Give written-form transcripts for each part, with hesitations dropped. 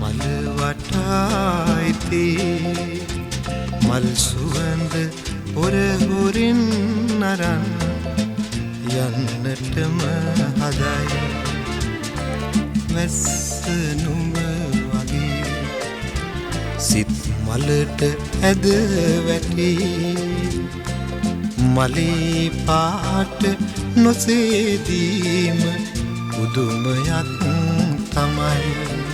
මල වටායිති මල් සුවඳ හොර හොරින් අරන් යන්නටම හදයි වැස්ස නුඹ වගේ සිත් මලට ඇද වැටි මලේ පාට නොසේදීම පුදුමයක් තමයි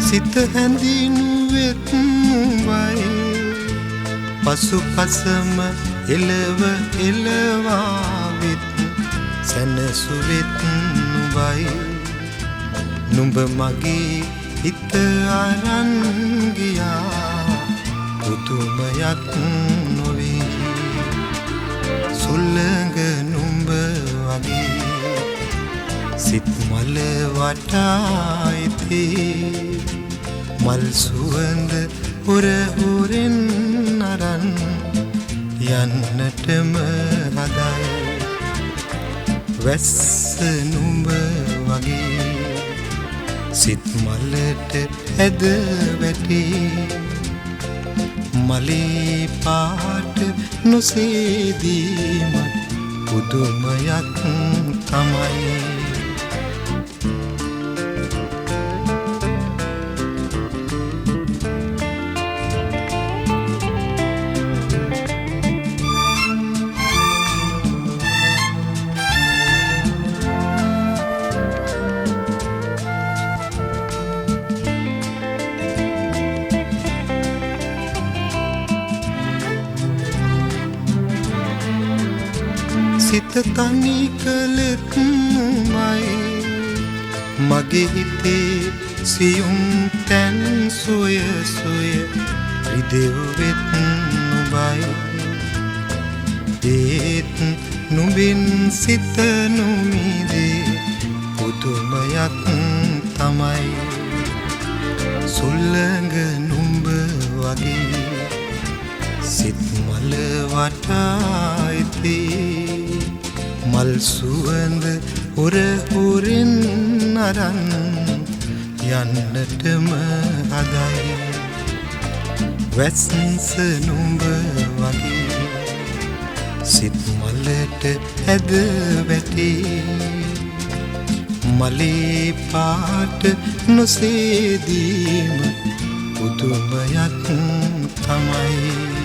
සිත හැඳින්වෙත් වයි පසුපසම එලව එලවාවිත් සැනසුවෙත් නුඹයි නුඹ මගේ හිත අරන් ගියා පුදුමයක් නොවේ සුළඟ නුඹ වගේ සිත් මල වටායිති මල් සුවඳ හොර හොරෙන් අරන් යන්නටම හදයි වැස්ස නුඹ වගේ සිත් මලට ඇද වැටි මලේ පාට නොසේදීම පුදුමයක් තමයි සිත තනි කළෙත් මයි මගේ හිතේ සියුම් තැන් සොය සොය රිදෙව්වෙත් නුඹයි ඒත් නුඹින් සිත නොමිදේ පුදුමයක් තමයි සුළඟ නුඹ වගේ සිත් මල වටායිති මල් සුවඳ හොර හොරින් අරන් යන්නටම හදයි වැස්ස නුඹ වගේ සිත් මලට ඇද වැටි මලේ පාට නොසේදීම පුදුමයක් තමයි